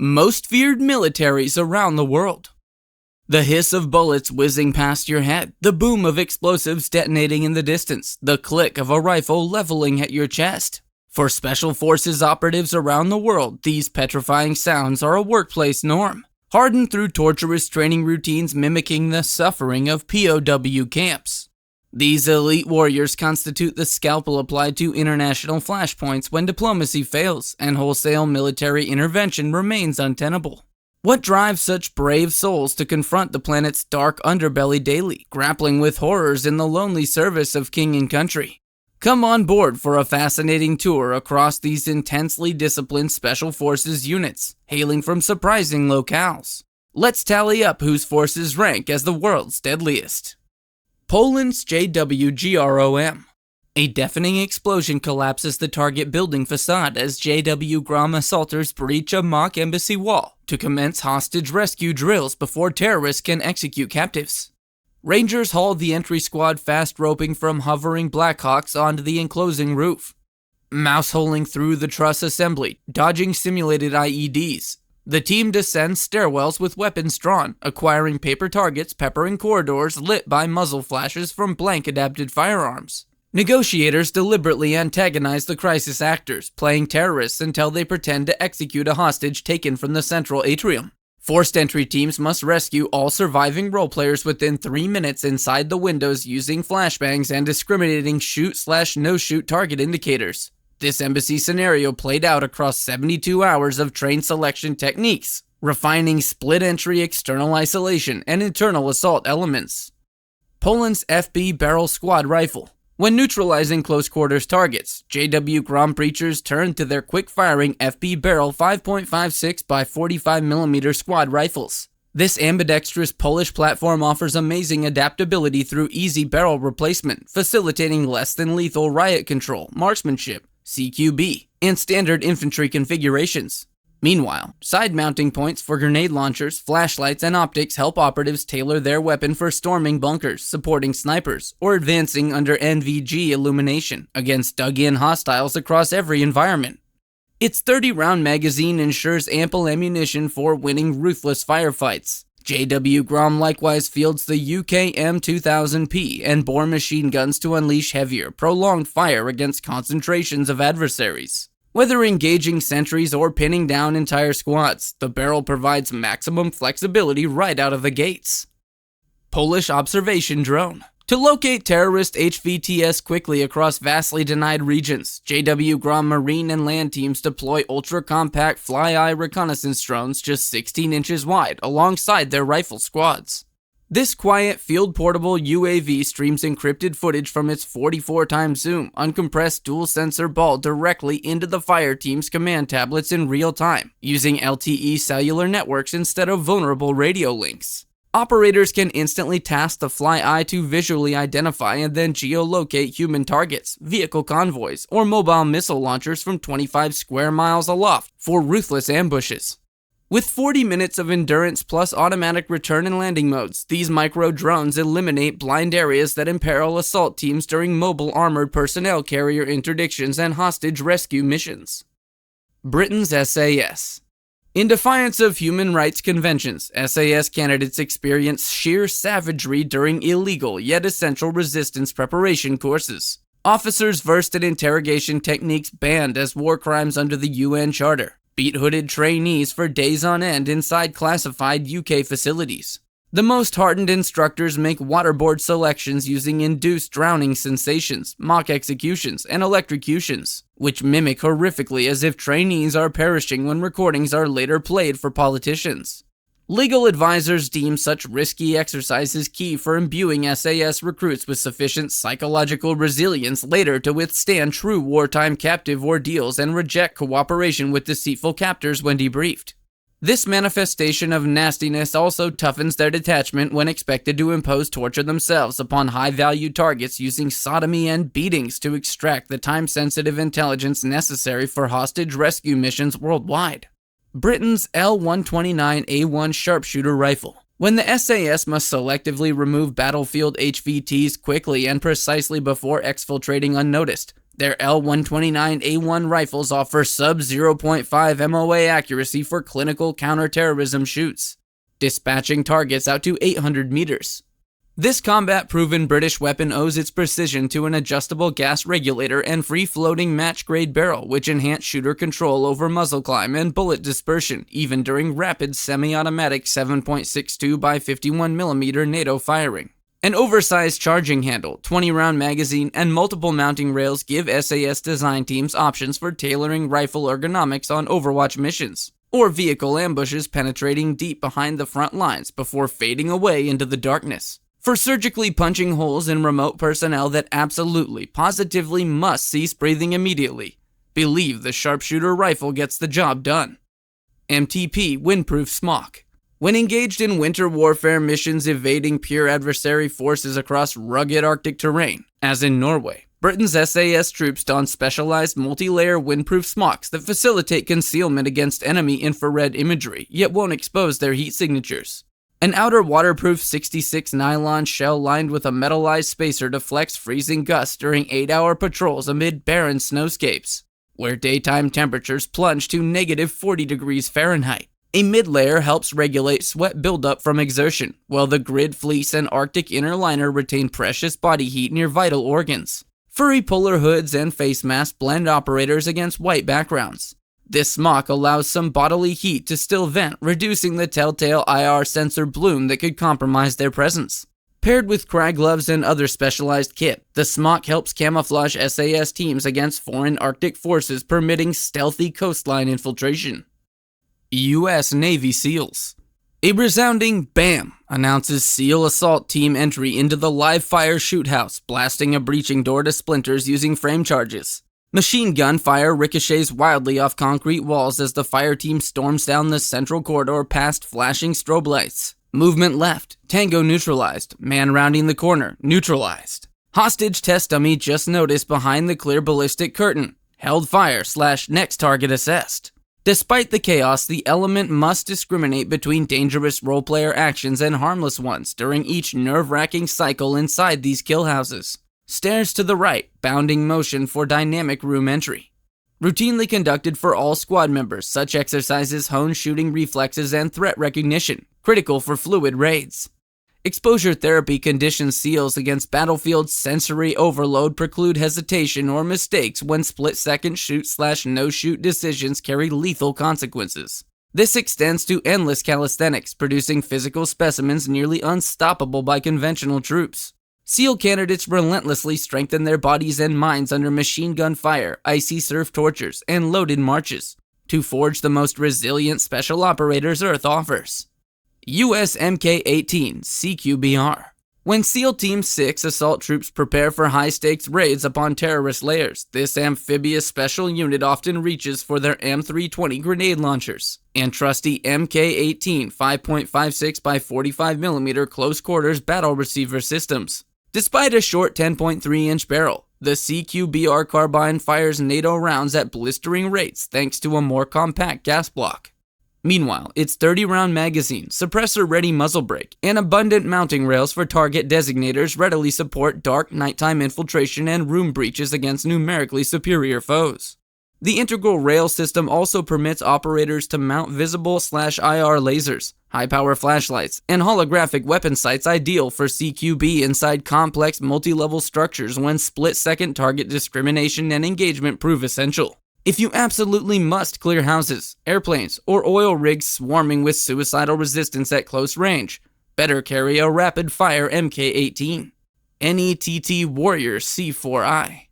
Most feared militaries around the world. The hiss of bullets whizzing past your head, the boom of explosives detonating in the distance, the click of a rifle leveling at your chest. For special forces operatives around the world, these petrifying sounds are a workplace norm, hardened through torturous training routines mimicking the suffering of P.O.W. camps. These elite warriors constitute the scalpel applied to international flashpoints when diplomacy fails and wholesale military intervention remains untenable. What drives such brave souls to confront the planet's dark underbelly daily, grappling with horrors in the lonely service of king and country? Come on board for a fascinating tour across these intensely disciplined special forces units, hailing from surprising locales. Let's tally up whose forces rank as the world's deadliest. Poland's JW-GROM. A deafening explosion collapses the target building facade as JW-GROM assaulters breach a mock embassy wall to commence hostage rescue drills before terrorists can execute captives. Rangers haul the entry squad fast roping from hovering Blackhawks onto the enclosing roof. Mouse-holing through the truss assembly, dodging simulated IEDs. The team descends stairwells with weapons drawn, acquiring paper targets peppering corridors lit by muzzle flashes from blank-adapted firearms. Negotiators deliberately antagonize the crisis actors, playing terrorists until they pretend to execute a hostage taken from the central atrium. Forced entry teams must rescue all surviving roleplayers within 3 minutes inside the windows using flashbangs and discriminating shoot/no-shoot target indicators. This embassy scenario played out across 72 hours of trained selection techniques, refining split-entry external isolation and internal assault elements. Poland's FB Barrel Squad Rifle. When neutralizing close-quarters targets, JW-GROM breachers turn to their quick-firing FB Barrel 5.56 by 45mm squad rifles. This ambidextrous Polish platform offers amazing adaptability through easy barrel replacement, facilitating less-than-lethal riot control, marksmanship, CQB, and standard infantry configurations. Meanwhile, side mounting points for grenade launchers, flashlights, and optics help operatives tailor their weapon for storming bunkers, supporting snipers, or advancing under NVG illumination against dug-in hostiles across every environment. Its 30-round magazine ensures ample ammunition for winning ruthless firefights. JW-GROM likewise fields the UK M2000P and bore machine guns to unleash heavier, prolonged fire against concentrations of adversaries. Whether engaging sentries or pinning down entire squads, the barrel provides maximum flexibility right out of the gates. Polish Observation Drone. To locate terrorist HVTS quickly across vastly denied regions, JW-GROM marine and land teams deploy ultra-compact fly-eye reconnaissance drones just 16 inches wide alongside their rifle squads. This quiet, field-portable UAV streams encrypted footage from its 44x zoom, uncompressed dual-sensor ball directly into the fire team's command tablets in real time, using LTE cellular networks instead of vulnerable radio links. Operators can instantly task the fly-eye to visually identify and then geolocate human targets, vehicle convoys, or mobile missile launchers from 25 square miles aloft for ruthless ambushes. With 40 minutes of endurance plus automatic return and landing modes, these micro-drones eliminate blind areas that imperil assault teams during mobile armored personnel carrier interdictions and hostage rescue missions. Britain's SAS. In defiance of human rights conventions, SAS candidates experience sheer savagery during illegal yet essential resistance preparation courses. Officers versed in interrogation techniques banned as war crimes under the UN Charter beat hooded trainees for days on end inside classified UK facilities. The most hardened instructors make waterboard selections using induced drowning sensations, mock executions, and electrocutions, which mimic horrifically as if trainees are perishing when recordings are later played for politicians. Legal advisors deem such risky exercises key for imbuing SAS recruits with sufficient psychological resilience later to withstand true wartime captive ordeals and reject cooperation with deceitful captors when debriefed. This manifestation of nastiness also toughens their detachment when expected to impose torture themselves upon high-value targets using sodomy and beatings to extract the time-sensitive intelligence necessary for hostage rescue missions worldwide. Britain's L129A1 sharpshooter rifle. When the SAS must selectively remove battlefield HVTs quickly and precisely before exfiltrating unnoticed, Their L129A1 rifles offer sub-0.5 MOA accuracy for clinical counterterrorism shoots, dispatching targets out to 800 meters. This combat-proven British weapon owes its precision to an adjustable gas regulator and free-floating match-grade barrel, which enhance shooter control over muzzle climb and bullet dispersion, even during rapid semi-automatic 7.62 by 51mm NATO firing. An oversized charging handle, 20-round magazine, and multiple mounting rails give SAS design teams options for tailoring rifle ergonomics on Overwatch missions, or vehicle ambushes penetrating deep behind the front lines before fading away into the darkness. For surgically punching holes in remote personnel that absolutely, positively must cease breathing immediately, believe the sharpshooter rifle gets the job done. MTP Windproof Smock. When engaged in winter warfare missions evading pure adversary forces across rugged Arctic terrain, as in Norway, Britain's SAS troops don specialized multi-layer windproof smocks that facilitate concealment against enemy infrared imagery, yet won't expose their heat signatures. An outer waterproof 66 nylon shell lined with a metallized spacer deflects freezing gusts during 8-hour patrols amid barren snowscapes, where daytime temperatures plunge to negative 40 degrees Fahrenheit. A mid-layer helps regulate sweat buildup from exertion, while the grid fleece and Arctic inner liner retain precious body heat near vital organs. Furry polar hoods and face masks blend operators against white backgrounds. This smock allows some bodily heat to still vent, reducing the telltale IR sensor bloom that could compromise their presence. Paired with crag gloves and other specialized kit, the smock helps camouflage SAS teams against foreign Arctic forces, permitting stealthy coastline infiltration. U.S. Navy SEALs. A resounding BAM announces SEAL assault team entry into the live fire shoot house, blasting a breaching door to splinters using frame charges. Machine gun fire ricochets wildly off concrete walls as the fire team storms down the central corridor past flashing strobe lights. Movement left, tango neutralized, man rounding the corner, neutralized. Hostage test dummy just noticed behind the clear ballistic curtain, held fire / next target assessed. Despite the chaos, the element must discriminate between dangerous role-player actions and harmless ones during each nerve-wracking cycle inside these kill houses. Stairs to the right, bounding motion for dynamic room entry. Routinely conducted for all squad members, such exercises hone shooting reflexes and threat recognition, critical for fluid raids. Exposure therapy conditions SEALs against battlefield sensory overload, preclude hesitation or mistakes when split-second shoot / no-shoot decisions carry lethal consequences. This extends to endless calisthenics, producing physical specimens nearly unstoppable by conventional troops. SEAL candidates relentlessly strengthen their bodies and minds under machine gun fire, icy surf tortures, and loaded marches, to forge the most resilient special operators Earth offers. U.S. Mk-18 CQBR. When SEAL Team 6 assault troops prepare for high-stakes raids upon terrorist layers, this amphibious special unit often reaches for their M320 grenade launchers and trusty Mk-18 5.56 by 45mm close-quarters battle receiver systems. Despite a short 10.3-inch barrel, the CQBR carbine fires NATO rounds at blistering rates thanks to a more compact gas block. Meanwhile, its 30-round magazine, suppressor-ready muzzle brake, and abundant mounting rails for target designators readily support dark nighttime infiltration and room breaches against numerically superior foes. The integral rail system also permits operators to mount visible / IR lasers, high-power flashlights, and holographic weapon sights ideal for CQB inside complex multi-level structures when split-second target discrimination and engagement prove essential. If you absolutely must clear houses, airplanes, or oil rigs swarming with suicidal resistance at close range, better carry a rapid-fire Mk-18. NETT Warrior C4I.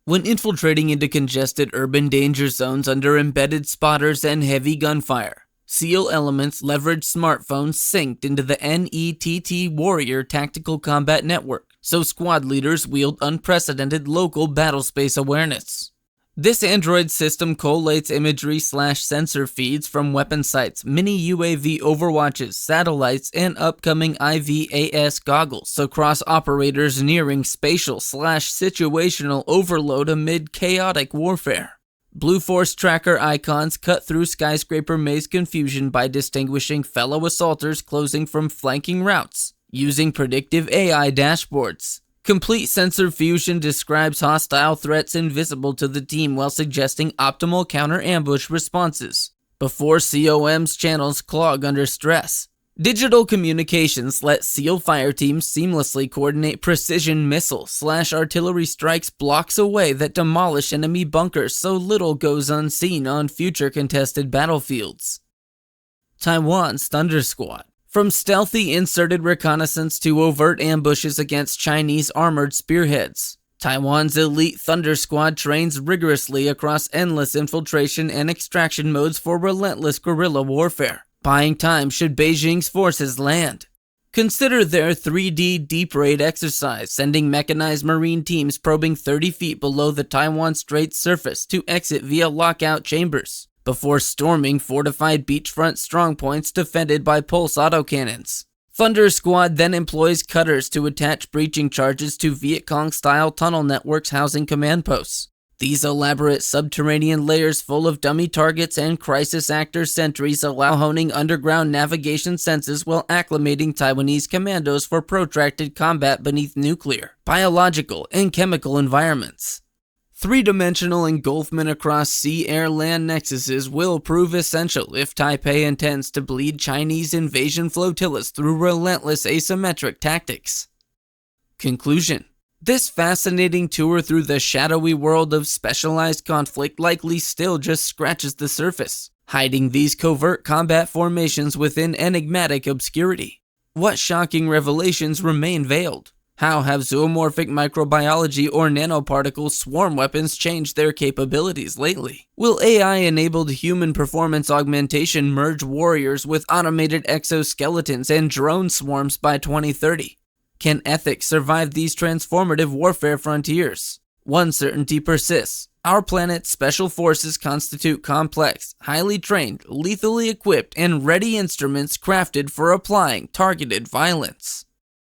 When infiltrating into congested urban danger zones under embedded spotters and heavy gunfire, SEAL elements leverage smartphones synced into the NETT Warrior Tactical Combat Network, so squad leaders wield unprecedented local battlespace awareness. This Android system collates imagery / sensor feeds from weapon sights, mini UAV overwatches, satellites, and upcoming IVAS goggles across operators nearing spatial / situational overload amid chaotic warfare. Blue Force tracker icons cut through skyscraper maze confusion by distinguishing fellow assaulters closing from flanking routes, using predictive AI dashboards. Complete sensor fusion describes hostile threats invisible to the team while suggesting optimal counter-ambush responses before COM's channels clog under stress. Digital communications let SEAL fire teams seamlessly coordinate precision missile/artillery strikes blocks away that demolish enemy bunkers so little goes unseen on future contested battlefields. Taiwan's Thunder Squad. From stealthy inserted reconnaissance to overt ambushes against Chinese armored spearheads, Taiwan's elite Thunder Squad trains rigorously across endless infiltration and extraction modes for relentless guerrilla warfare, buying time should Beijing's forces land. Consider their 3D deep raid exercise, sending mechanized marine teams probing 30 feet below the Taiwan Strait's surface to exit via lockout chambers, before storming fortified beachfront strongpoints defended by pulse autocannons. Thunder Squad then employs cutters to attach breaching charges to Viet Cong-style tunnel networks housing command posts. These elaborate subterranean layers full of dummy targets and crisis actor sentries allow honing underground navigation senses while acclimating Taiwanese commandos for protracted combat beneath nuclear, biological, and chemical environments. Three-dimensional engulfment across sea-air-land nexuses will prove essential if Taipei intends to bleed Chinese invasion flotillas through relentless asymmetric tactics. Conclusion. This fascinating tour through the shadowy world of specialized conflict likely still just scratches the surface, hiding these covert combat formations within enigmatic obscurity. What shocking revelations remain veiled? How have zoomorphic microbiology or nanoparticle swarm weapons changed their capabilities lately? Will AI-enabled human performance augmentation merge warriors with automated exoskeletons and drone swarms by 2030? Can ethics survive these transformative warfare frontiers? One certainty persists. Our planet's special forces constitute complex, highly trained, lethally equipped, and ready instruments crafted for applying targeted violence.